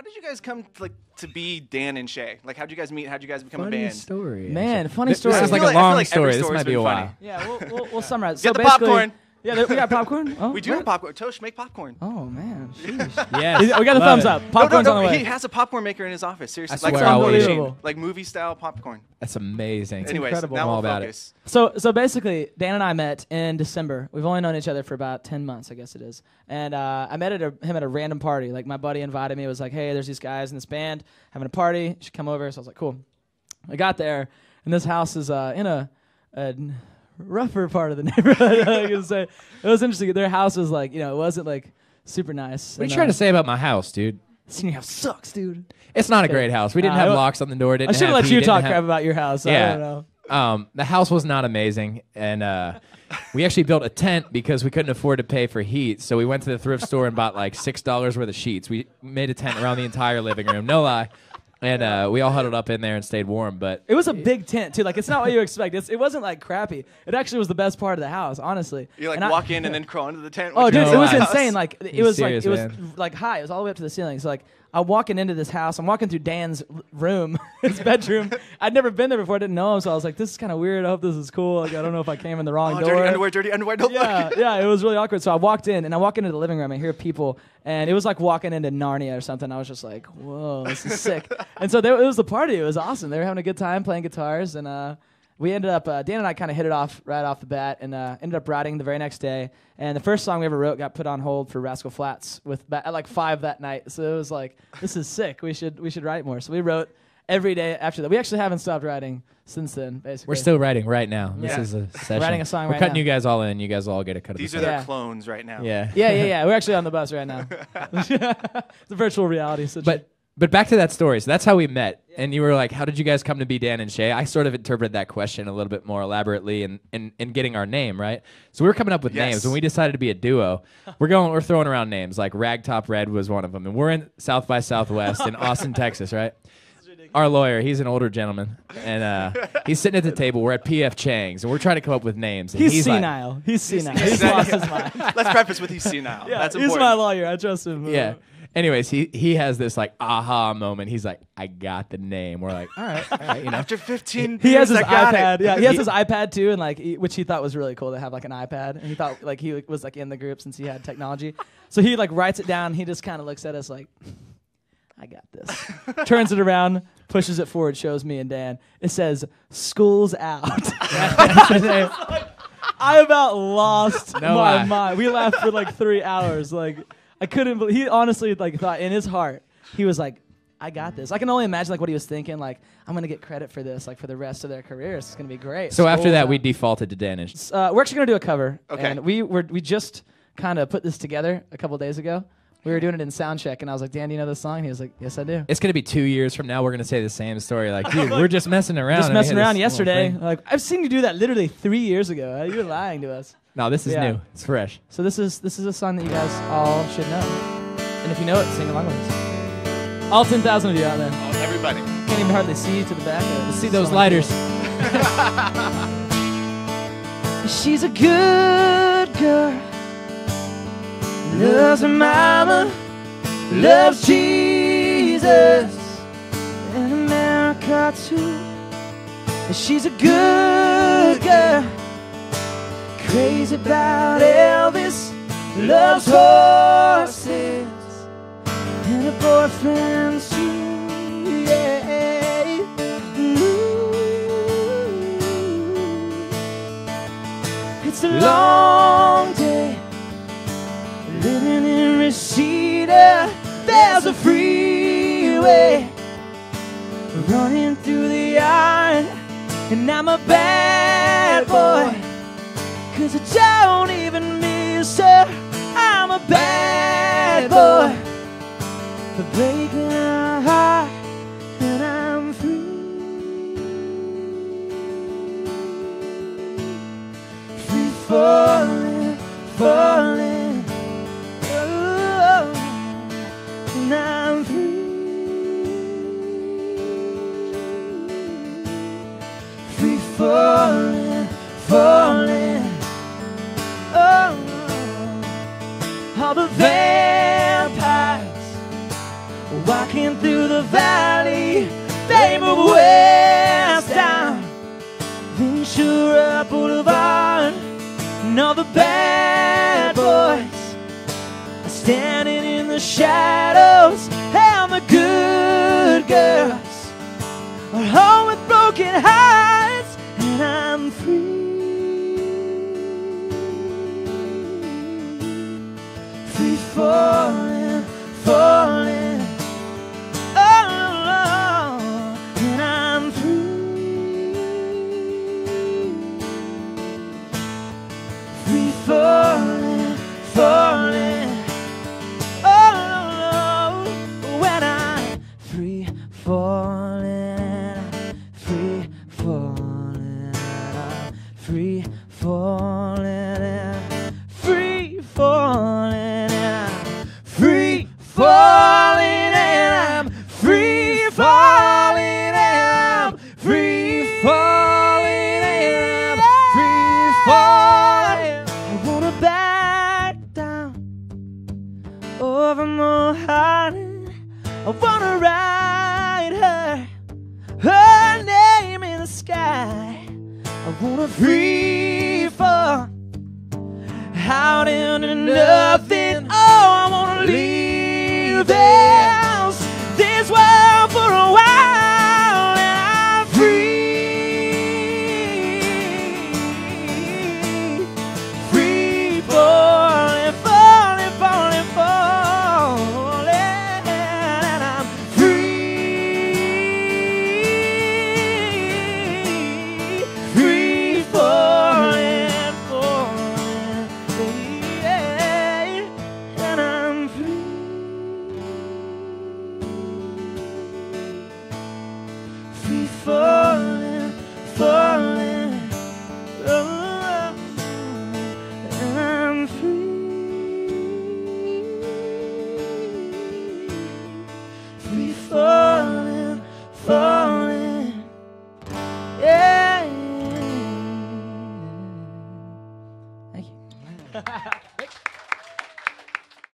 did you guys come to be Dan and Shay? Like, how'd you guys meet? How'd you guys become a Funny band? story. Man, funny story. This is like a long story. This might be a while. Yeah, we'll summarize. Get So the basically- popcorn. Yeah, we got popcorn. Oh, We do have popcorn. Tosh, make popcorn. Oh man, sheesh. Yes. We got the thumbs up. Popcorn's on the way. He has a popcorn maker in his office. Seriously, I like swear I'll some eat it. Asian, like movie style popcorn. That's amazing. Anyways, incredible. now I'm all we'll about focus. So basically, Dan and I met in December. We've only known each other for about 10 months, I guess it is. And I met him at a random party. Like, my buddy invited me. It was like, hey, there's these guys in this band having a party. You should come over. So I was like, cool. I got there, and this house is in a rougher part of the neighborhood. I was say. It was interesting. Their house was like, it wasn't like super nice. What are you trying to say about my house, dude? Senior house sucks, dude. It's not a great house. We didn't have locks on the door. I should have let you talk crap about your house. Yeah. I don't know. The house was not amazing, and we actually built a tent because we couldn't afford to pay for heat. So we went to the thrift store and bought like $6 worth of sheets. We made a tent around the entire living room. No lie. And we all huddled up in there and stayed warm. But it was a big tent too. Like, it's not what you expect. It wasn't like crappy. It actually was the best part of the house, honestly. You walk in and then crawl into the tent. Oh, dude, No it was house. insane. Like, it was serious, like high. It was all the way up to the ceiling. So like, I'm walking into this house. I'm walking through Dan's room, his bedroom. I'd never been there before. I didn't know him, so I was like, this is kind of weird. I hope this is cool. Like, I don't know if I came in the wrong door. Dirty underwear. Don't Yeah, look. yeah, it was really awkward. So I walked in, and I walk into the living room. I hear people, and it was like walking into Narnia or something. I was just like, whoa, this is sick. And so it was the party. It was awesome. They were having a good time playing guitars, and we ended up, Dan and I kind of hit it off right off the bat, and ended up writing the very next day. And the first song we ever wrote got put on hold for Rascal Flatts at like 5 that night. So it was like, this is sick. We should write more. So we wrote every day after that. We actually haven't stopped writing since then, basically. we're still writing right now. Yeah. This is a session. Writing a song We're right cutting now. you guys all in. You guys all get a cut of These the are song. their Yeah. clones right now. Yeah. Yeah. We're actually on the bus right now. It's a virtual reality situation. But back to that story. So that's how we met. And you were like, how did you guys come to be Dan and Shay? I sort of interpreted that question a little bit more elaborately in getting our name, right? So we were coming up with names. When we decided to be a duo, we're throwing around names. Like Ragtop Red was one of them. And we're in South by Southwest in Austin, Texas, right? Our lawyer, he's an older gentleman. And he's sitting at the table. We're at P.F. Chang's. And we're trying to come up with names. And He's like, senile. He's senile. He's lost his mind. Let's preface with he's senile. Yeah, That's he's important. my lawyer. I trust him. yeah. Anyways, he has this like aha moment. He's like, I got the name. We're like, all right, you know. After 15 He has years, his I got iPad. it. Yeah, he has his iPad too, and like which he thought was really cool to have like an iPad. And he thought like he was like in the group since he had technology. So he like writes it down. He just kind of looks at us like, I got this. Turns it around, pushes it forward, shows me and Dan. It says, "School's out." I about lost my mind. We laughed for like 3 hours. Like, I couldn't believe. He honestly like thought in his heart, he was like, I got this. I can only imagine like what he was thinking. Like, I'm gonna get credit for this. Like for the rest of their careers, it's gonna be great. So after that, School's we out. defaulted to Dan and We're actually gonna do a cover. Okay. And we just kind of put this together a couple days ago. We were doing it in sound check, and I was like, Dan, do you know this song? And he was like, yes, I do. It's going to be 2 years from now. We're going to say the same story. Like, dude, we're just messing around. Just and we messing had around this yesterday. little thing. Like, I've seen you do that literally 3 years ago. You're lying to us. No, this is Yeah. new. It's fresh. So this is a song that you guys all should know. And if you know it, sing along with us. All 10,000 of you out there. Oh, everybody. Can't even hardly see to the back of See those lighters. She's a good girl. Loves her mama. Loves Jesus and America too. She's a good girl, crazy about Elvis, loves horses and her boyfriends too. Yeah. Ooh. It's a long day living in Reseda. There's a freeway running through the yard, and I'm a bad boy, 'cause I don't even miss her. I'm a bad boy for breaking her heart, and I'm free. Free falling, falling. Oh, and I'm free. Free falling, falling. Oh, all the vampires walking through the valley, they move west down Ventura Boulevard, and all the bad boys are standing in the shadows, and the good girls are home with broken hearts, and I'm free. Free falling, falling, oh, and I'm free. Free falling, falling, oh, when I'm free falling, free falling, free falling, free falling, free falling, and I'm free falling, and I'm free falling, and I'm free falling. I wanna back down over my heart. I wanna write her name in the sky. I wanna free fall out into nothing. Oh, I wanna leave this world for a while, and I'm free falling, falling, falling, falling, and I'm free falling, falling, yeah, and I'm free falling, falling, oh, and I'm free falling, falling, yeah. Thank you.